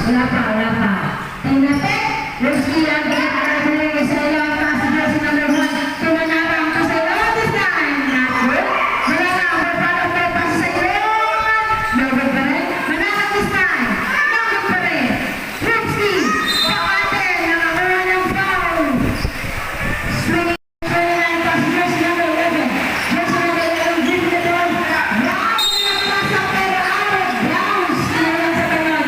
Wala pa. Tingnan Rosie lang pinakakagaling sa iyo ang passenger si number 1. Tumanarang ka sa iyo this time. Not good. Wala na ang berpano pa sa iyo. No good pa rin. Manarang this time. No good pa rin. Rosie, kapate, nakakuha ng foul. Swinging 29 passenger si number 11. Just na kailangan din na doon. Round na pasa pero out of bounds. Kailangan sa kanan.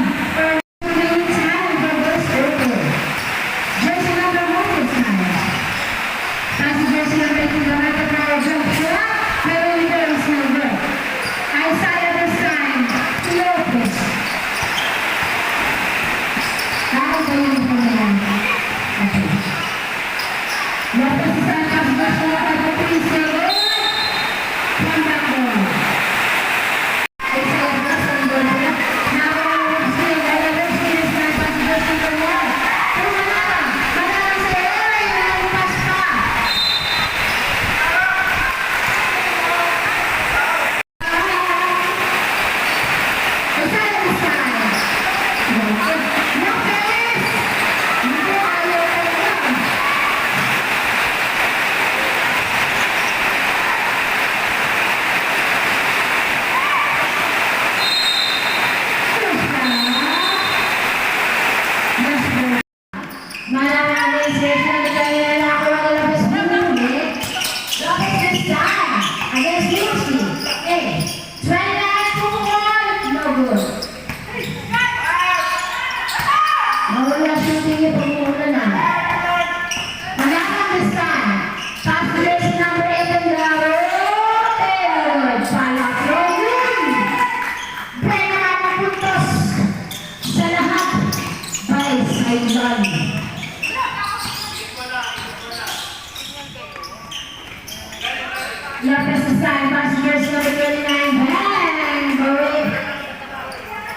Lopez this time, passengers number 29, bang! Balik!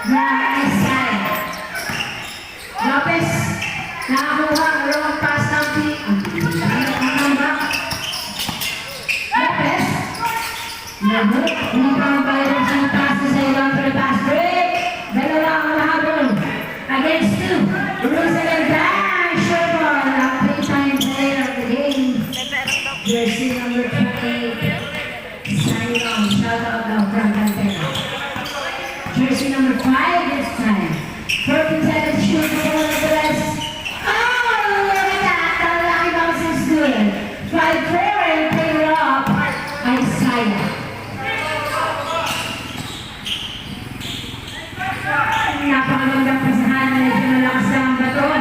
Nice side. Lopez, nakakuha, wrong pass ng team. Lopez, nahut, hindi pa ang bayad sa pass sa ilang for the pass break. Dalawa ang mahabol. Against 2. Jerusalem, bang! Sure ball, ang 3-time player of the game. Jersey number 28. Shout out now from Cantera. Jersey number 5 this time. 14 seconds shoot for one of the rest. Oh, look at that. The lucky bounce is good. 5-4 and play it up. Isaiah. Napakagandang pasahan na medyo malakas lang ang bato.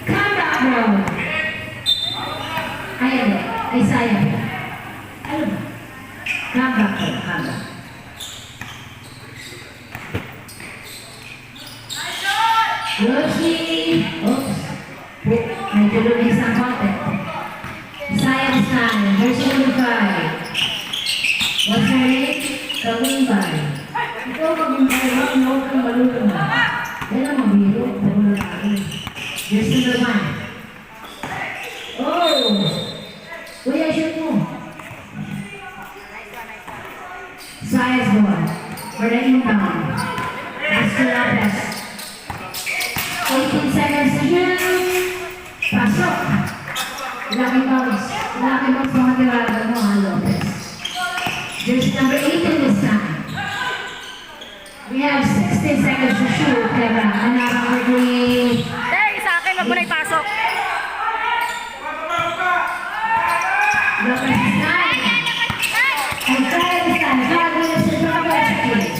Comeback roll. Isaiah. Ano ba? Comeback. Rosie. Oops. Medyo lumis ang konti. Isaiah this time. Jersey number 5. What's her name? Kawimbay. Ito Kawimbay. Huwag kang malulong na. Yan ang mabiro. Pero malaki. Jersey number 1. Oh! Kuya, shoot mo. Size ball. For the inbound. Master Lopez. 18 seconds to shoot. Pasok. Lucky bounce. Lucky bounce mga tirada mo, Lopez. Jersey number 18 this time. We have 16 seconds to shoot. Kaya anak ang quickly. Hey, sa akin, wag mo na ipasok. Lopez is nine. And Isaiah is nine. 5 minutes to drop the kids.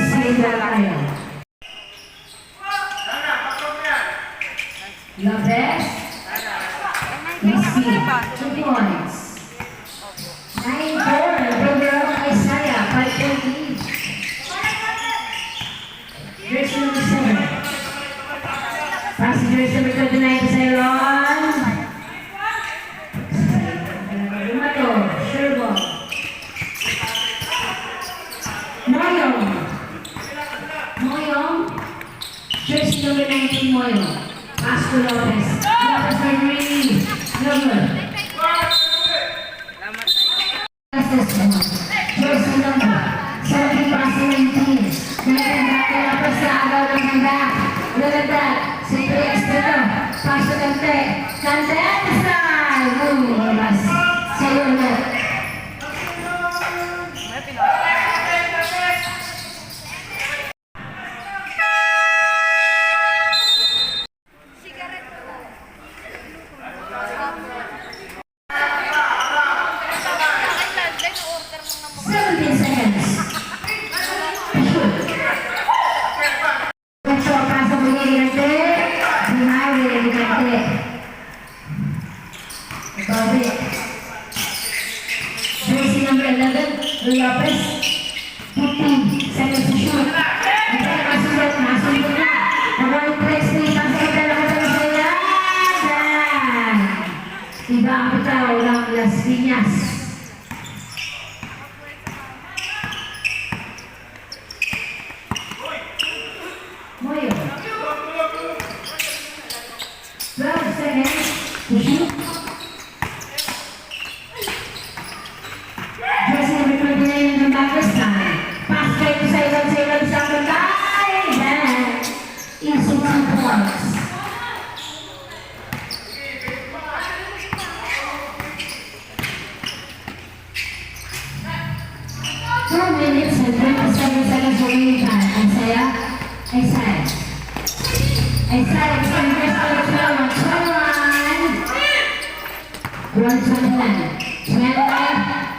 Save that tayo. Lopez. Easy. 2 points. 9-4. Over Isaiah. 5-point lead. Jersey number 7. Passengers number 29 is Aaron. Sure ball. Mario. number 19, Moyo. Pass to Lopez. Lopez for three. No good. Jersey number 17, pass to 19. Naganda, Lopez sa agaw ng handa. Naganda, simple extra. Pass to Kante. Kante, side. Labas. Sa'yo ulit. Seventeen seconds. Ito, pasok mo yung Kante. Bumawi yung Kante. Bobby. Jersey number 11, Lopez. 15 seconds to shoot. Ito na masulat na. Nagawin flex na isang sa dalawa sa masaya. Iba ang bitaw ng Las Piñas. Moyo. 12 seconds to shoot. Jersey number 29 ng backers time. Pass straight to Saigon sa bantay. And easy 2 points. Two minutes and 27 seconds remaining time. Isaiah. Isaiah is on first on the 129. 29.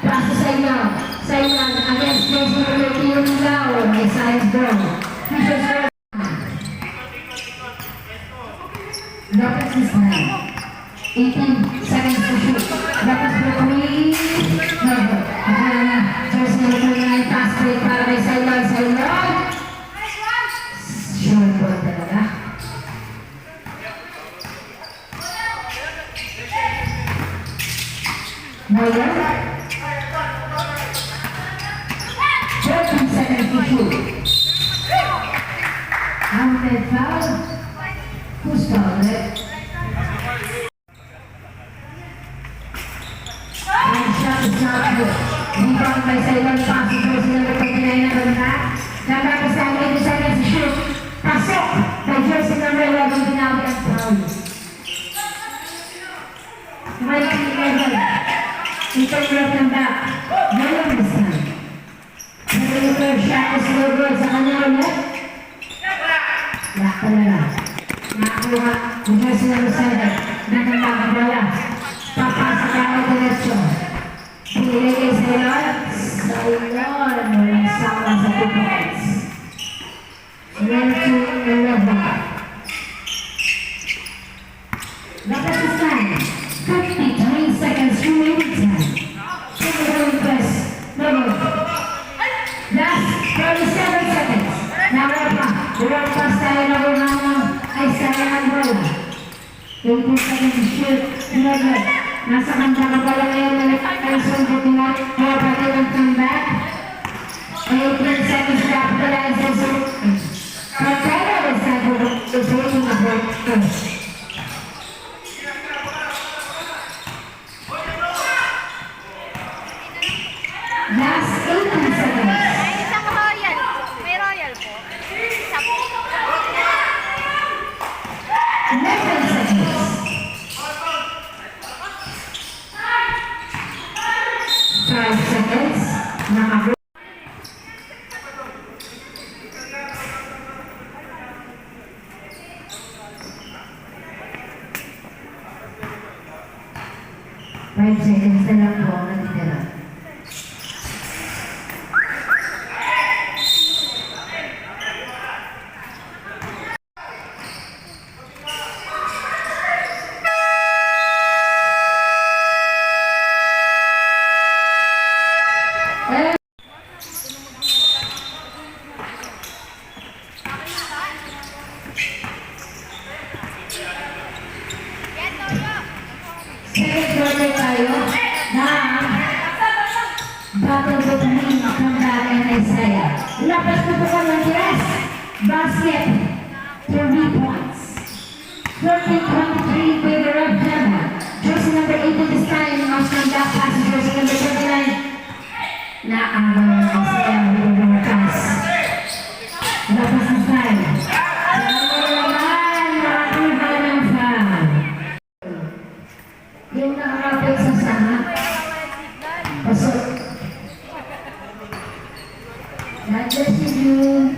Pass to Saigon. Saigon against Jersey number 13 Lao. Isaiah's goal. Lopez is nine. 18 seconds to shoot. Lopez for three. No good. Jersey number 29 pass break para kay Saigon. Saigon. Sure po talaga. Moyo. 13 seconds to shoot. Counted foul. Who's fouled it? And shot is not good. Rebound by Saigon. Pass to Jersey number 29 na banda. Nagkakos na 20 seconds to shoot. Pasok by Jersey number 11. Binawi ang foul. Mikey Evan. Ito yung ng back. Ngayon this time. Pero yung shot is no good sa kanya ulit. Lakta na lang. Nakakuha yung Jersey number 7. Naganda ka bola. Papasok ako diretso. Pinili kay Saigon. Saigon. Walang sawa sa 2 points. 12-11. Lopez is time. 53 seconds remaining time. Second press. No good. Last 37 seconds. Nawala pa tayo na ng Isaiah ang bola. 18 seconds to shoot. No good. Nasa kanta ka pala ngayon na nagkakaroon ko tonight. Kaya pati ng comeback. 18 seconds to capitalize this. Pagkala is time for the taking of the first. Last 18 seconds. May isang royal po. May royal po. Isa po. 11 seconds. 5 seconds. Nakabu. Five seconds na lang po ang natitira. Second quarter tayo na battle between Kambal and Isaiah. Lapas po po ng dress. Basket. 12 3 points. 14-23 in favor of Gemma. Jersey number 18 this time, Austin back passes jersey number 29. Naabang ng SL with the pass. Labas ng style. Yung nakakapit sa sama. Pasok. Nandiyan si June.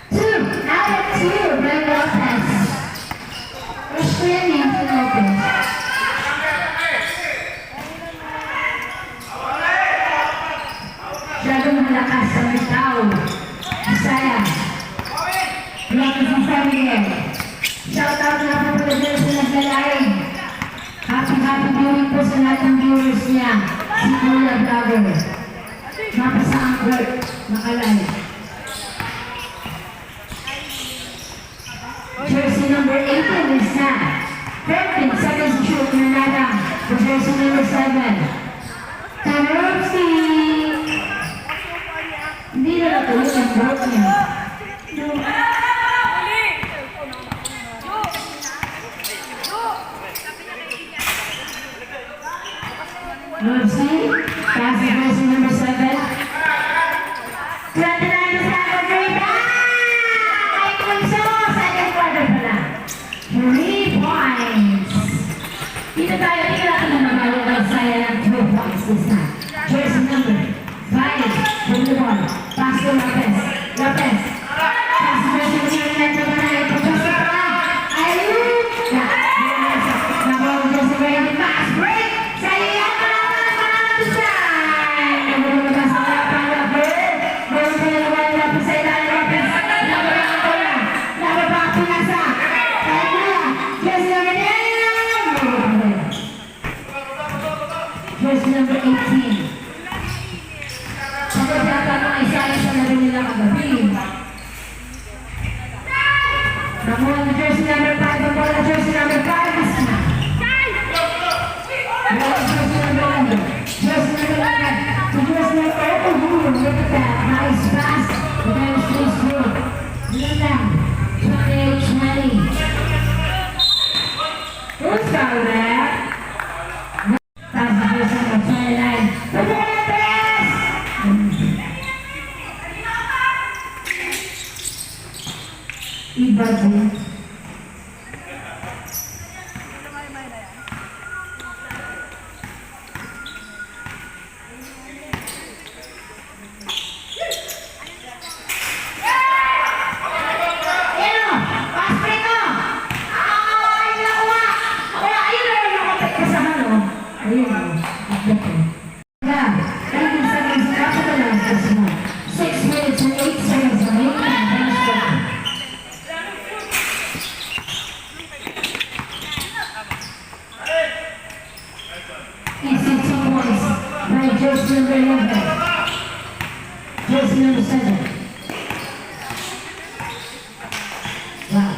2. Out of 2. Brand Lopez. First screen yung Lopez. Siyadong malakas sa Mitao. Isaya. Lopez ang Samuel. Shout out na po pala dyan sa naglalay. Happy viewing po sa lahat ng viewers niya. Si Kuya Vlogger. Mapasa ang work. Makalay. Jersey number 18 is na. 13 seconds to shoot. Nanada. For jersey number 7. Tarovsky. Hindi na natuloy ang work niya. Lucy, passing jersey number 7. 29 is now for 3 Ay, Punso! Second quarter pala. 3 points. Dito tayo, hindi natin na magagawa saya ng 2 points this time. Jersey number 5. From the ball. Pass to Lopez. Lopez. Pass to jersey number 9. Ito jersey pala. Ayun! Nabawag jersey ready. Pass break. Sa'yo yan. Jersey number 18. Pagod yata ng Isaya sa laro nila kagabi. Namuha ng jersey number 5. Ang bola jersey number 5 is na. Bola jersey number 11. Jersey number 11. To jersey number 8. Look at that. Nice pass. The man stays through. Yun lang. 28-20. Who's foul there? Iba din. Jersey number 11. Jersey number 7. Wow.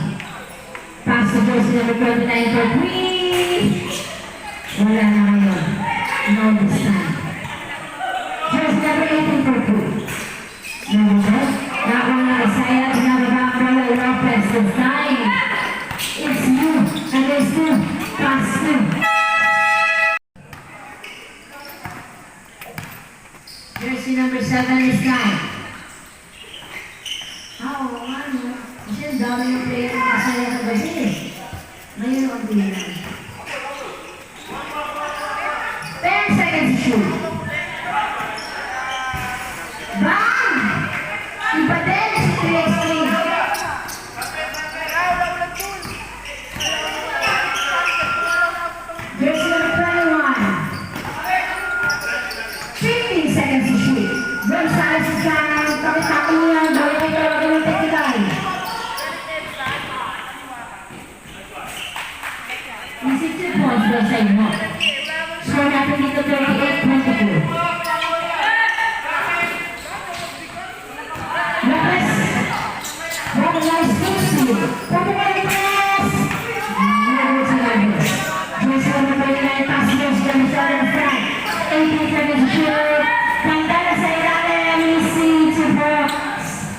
Pass to jersey number 29 for 3. Wala na ngayon. No this time. Jersey number 18 for 2. No good. That one na Isaya. Pinababa ang bola. Lopez this time. It's you. Against you. Pass to. Jersey number 7 is 9. Ano? Kasi ang dami yung player na masaya sa Brazil. Ngayon ang pilihan. 10 seconds to shoot. Bang! Iba din si 3x3. Jersey number 21. 15 seconds to shoot. Gonzales is down. Pakitapin niya. Gawin ito. Gawin teknikal. Easy 2 points daw sa inyo. Score natin dito 38-22. Lopez. Recognize Lucy. Recognize press. Never to Lopez. Jersey number 39. Pass Jersey number 7 in front. 18 seconds to shoot. Pantala sa ilalim. Easy 2 points.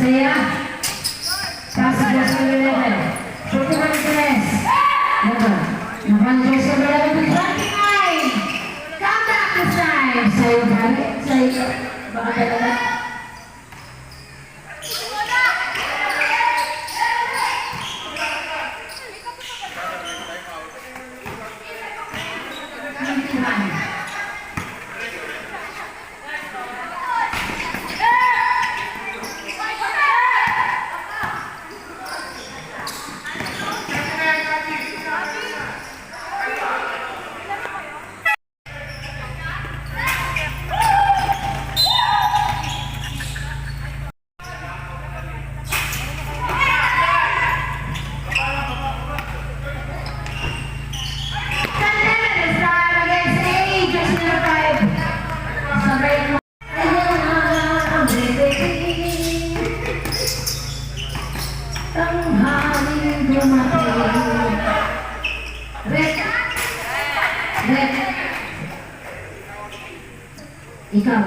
Isaiah. Pass goes to 11. 41 Perez. Never. Naman goes to 11 to 29. Come back this time. Sa'yo balik. Sa'yo. Baka talaga. Ikaw.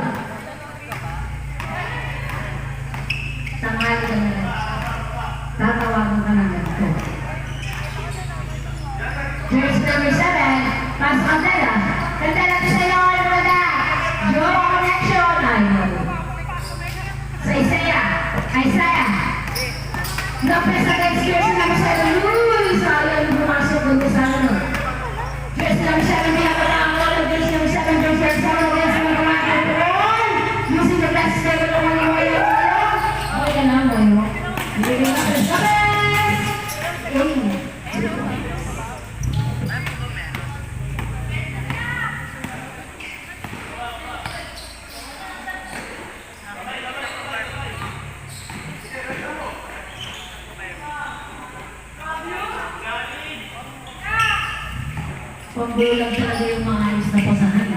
Tanghali ka na lang. Tatawagan ka na ganito. Jersey number 7. Pass Candela. Candela to sa'yo. Ano ba na? Joe connection. Ayaw. Sa Isaiah. Isaiah. Lopez against Jersey number 7. Uy! Sayang pumasok dito sa ano. Jersey number 7. May ako na ang wala. Jersey number 7. Jersey number 7. Using the best level of the way. Okay ka na, Moyo. Hindi ka na sa pambulang talaga yung mga ayos na pasahan.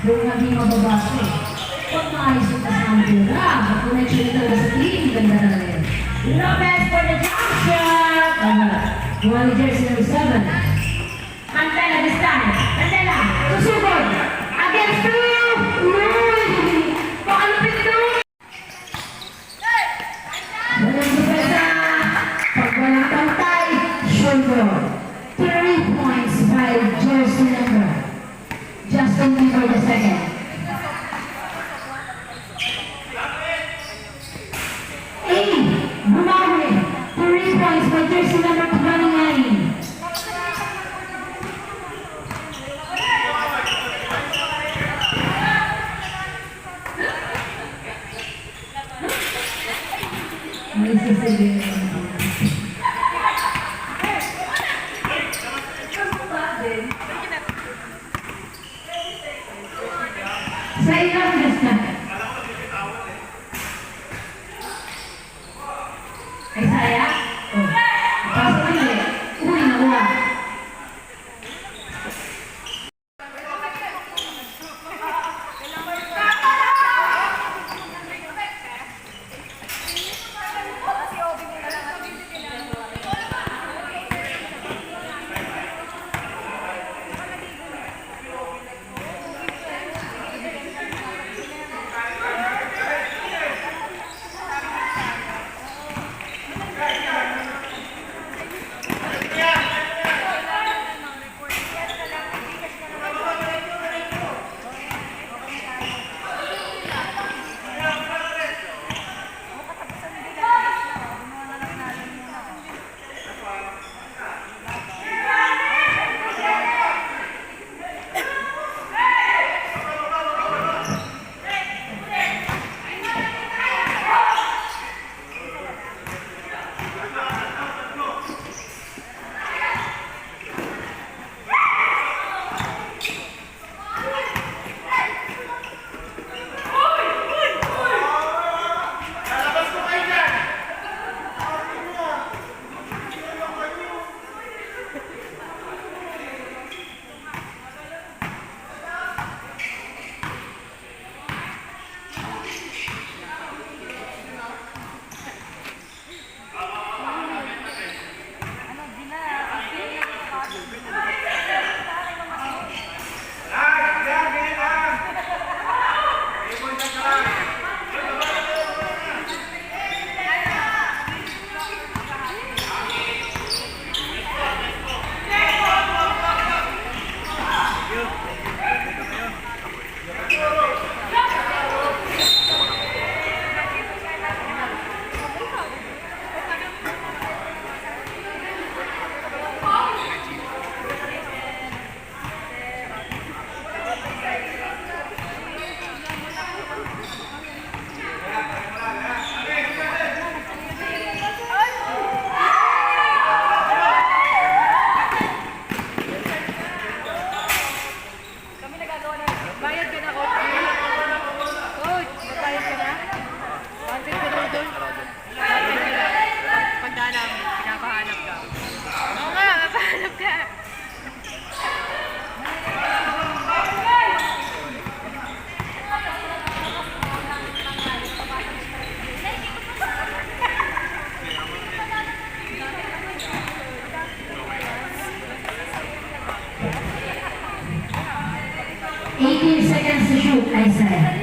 Doon natin mababasa eh. Huwag maayos yung kasama pula. Connection ito sa team. Ganda na rin. Lopez for the jump shot! Wally jersey number 7. Candela this time. Candela, susugod. Against 2. Uy! Baka lupit ito. Walang dupesa. Pag walang pantay, shoulder. 3 points by jersey number. Justin Bieber the second. Bumawi. 3 points by jersey number 29. May sasabihin. Sa ilang gasta? Ay, saya? Oh. Pasok hindi. Uy, nakuha. 18 seconds to shoot, Isaiah.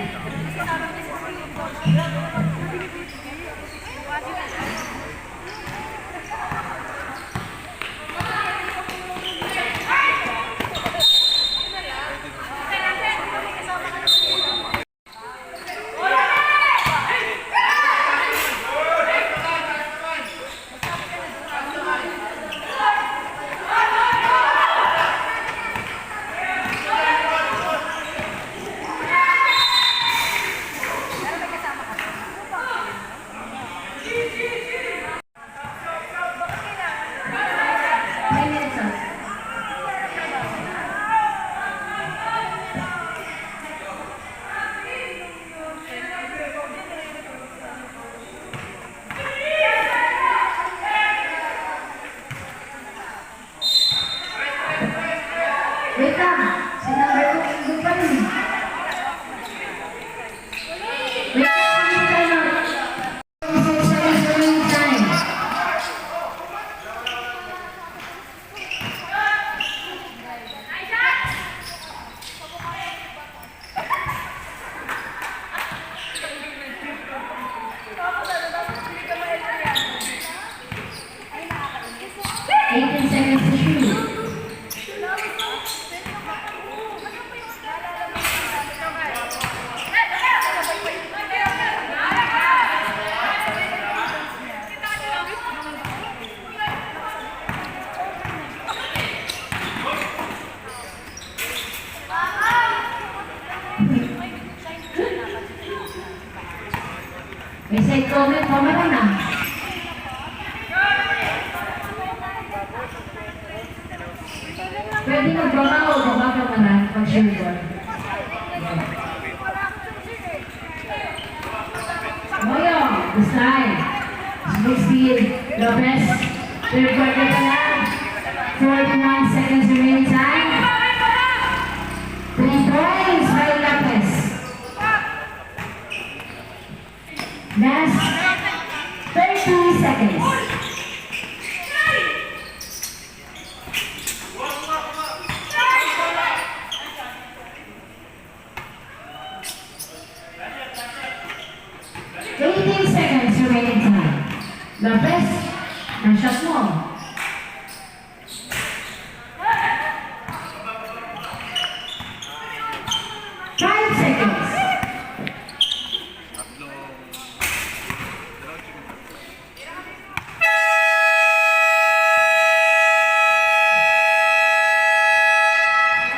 Wait lang. Si number 2, hindi pa rin. Wait lang, hindi pa rin. 26 seconds remaining time. Eighteen seconds to shoot. May side comment mo meron na. Pwede magbaba o baba ka na pag-share doon. Moyo, Gustay, 60, Lopez, third quarter pa lang. 41 seconds remaining time. 3 points by Lopez. Last 30 seconds. Remaining time. Lopez, na-shot mo. 5 seconds.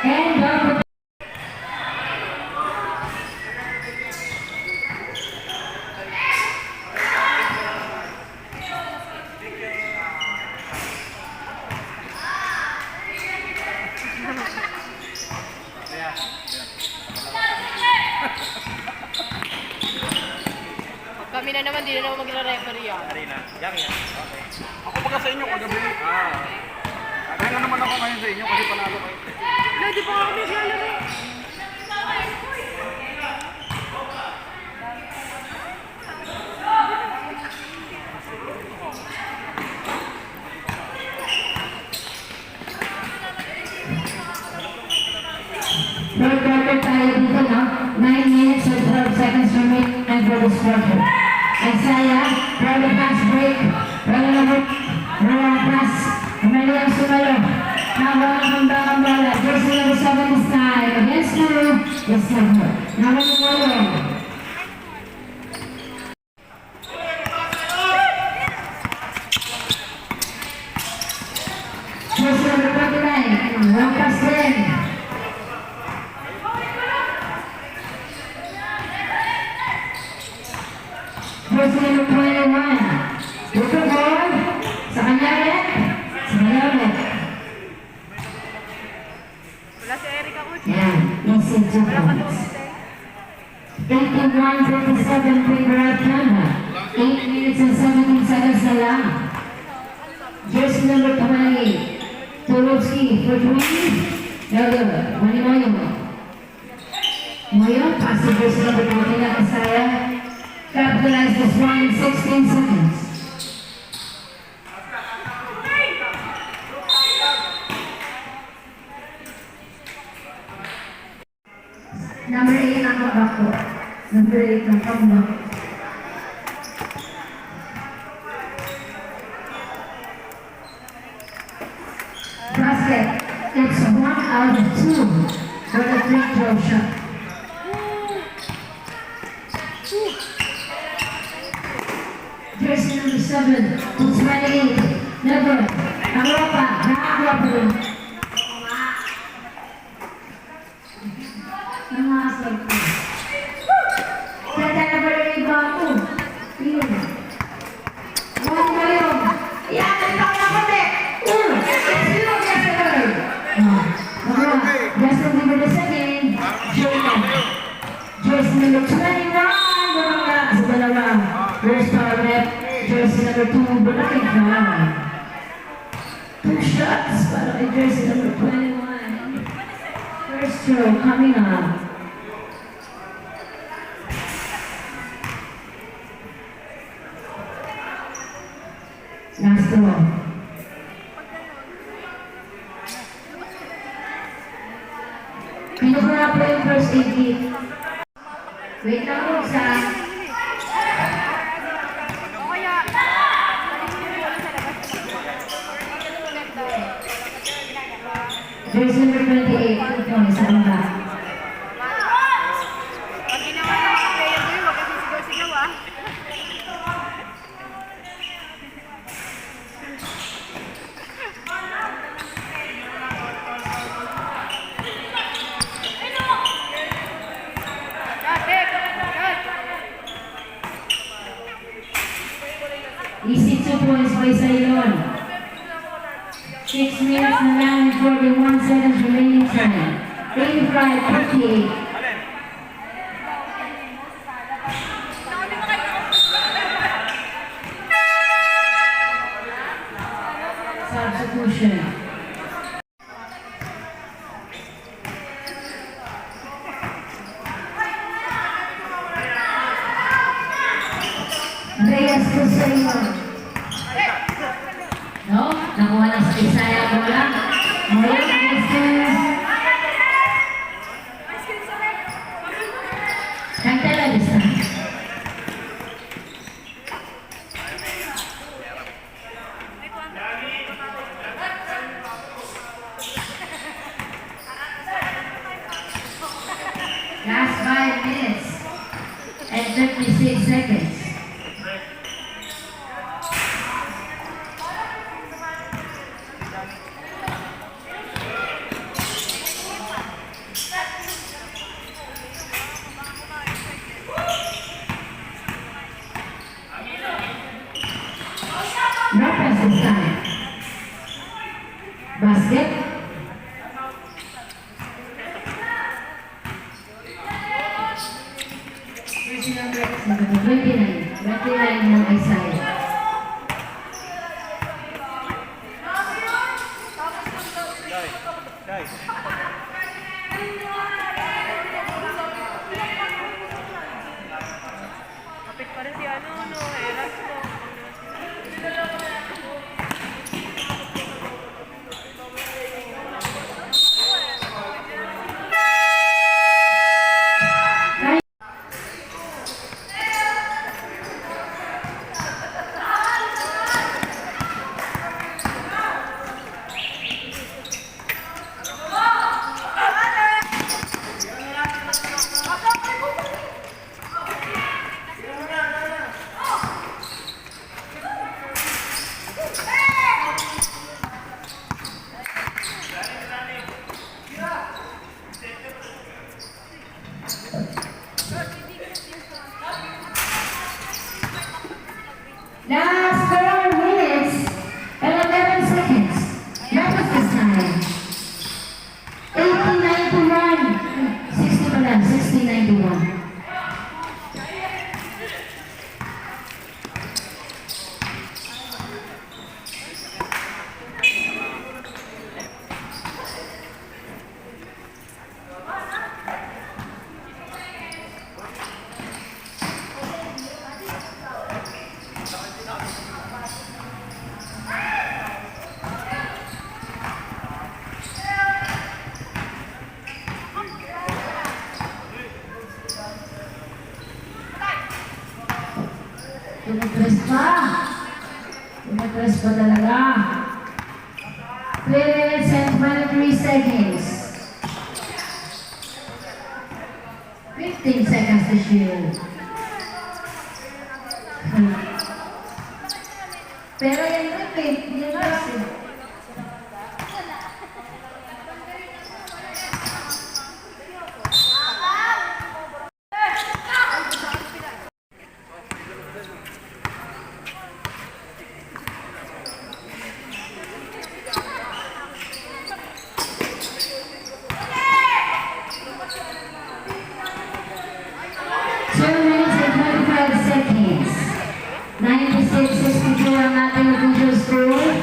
And double. Kami na naman, di na naman magre-referee yan. Arena. Yang yan. Okay. Ako pagka sa inyo kagabi. Kaya nga naman ako ngayon sa inyo kasi panalo kayo. Wala, di pa kami naglalaro. Third quarter tayo dito, no? 9 minutes and 12 seconds remaining for this quarter. Isaiah, for the pass break. Roll pass. Umali ang sumayo. Nawalan ang bakang bola. Jersey number 7 this time. Against you. Yes, number. Nawalan mo yun. Jersey number 29. Roll pass din. Jersey number 21. Dito ball. Sa kanya ulit. Sa kanya ulit. Wala si Eric ako. Yan. Easy 2 points. 81-57 favor of Canada. 8 minutes and 17 seconds na lang. Jersey number 28. Turovsky for 20. Moyo. Moyo. Moyo. Pass to jersey number 29. Isaiah. Capitalize this one in 16 seconds. Number 8 ang comeback po. Number 8 ang comeback. Basket. It's 1 out of 2 for the free throw shot. Jersey number 7, who's 28. Never. Nakakuha pa. Nakakuha pa rin. Nangasag ko. Kaya na ba rin iba ako? Yun. Huwag mo yun. Yan, ito ko na kami. It's you, Jester. Jester number the second. Jersey number 21. Bumangga sa dalawa. First star rep. Jersey number 2. Bulaking foul. 2 shots para kay jersey number 21. First throw coming up. Last throw. Pinuha po yung first aid kit. Wait lang po sa O kaya, jersey number 28. 2 points sa baba. pag ginawa ng mga player ko yun, huwag kasi sigaw-sigaw ah. Easy 2 points by Sailon. 6 minutes na lang and 41 seconds remaining time. 85-58. Substitution. Reyes to Sailon. No? Nakuha na sa Isaya bola. Ngayon, distance. Kantala distance. Last 5 minutes and 56 seconds. No pass this time. Basket. Jersey number 29. 29 ng Isaiah. Guys. Kapit pa rin si Eras ko. Last 4 minutes and 11 seconds. That was this time. 80-91. 60 pa lang. 60-91. Pinipress pa. Pinipress pa talaga. 3 minutes and 23 seconds. 15 seconds to shoot. Pero yung repeat, yung rest. Two minutes and 25 seconds. 96-62 ang ating official score.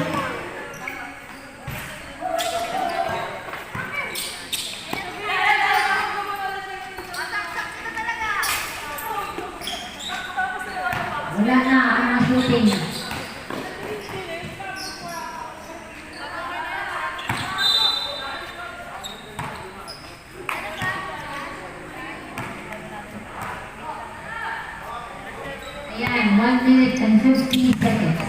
Wala na ang mga shooting. Ayan, 1 minute and 50 seconds.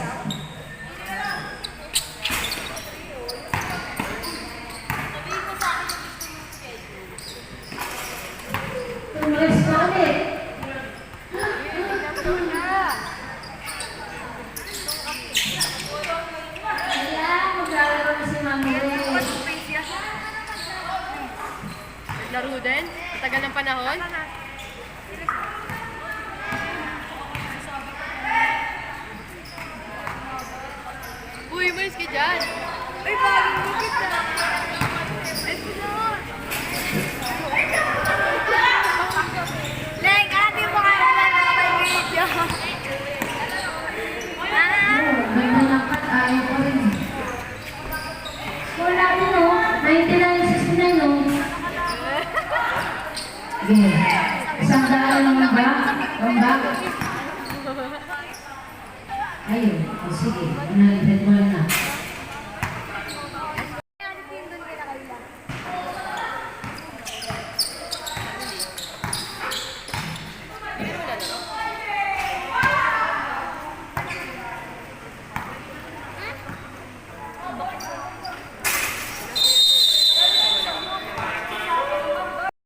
Tumalis pa ulit. Ayan, maglalaro na si Mami Reyes. Laro din? Tagal ng panahon? Uy, malis ka dyan. Uy, bagong bukit na. Leng, ate mo ka na may video. May nalangkat, ayaw ko rin. Score natin, no? 99-69, no? Sige. Isang daan lang ba?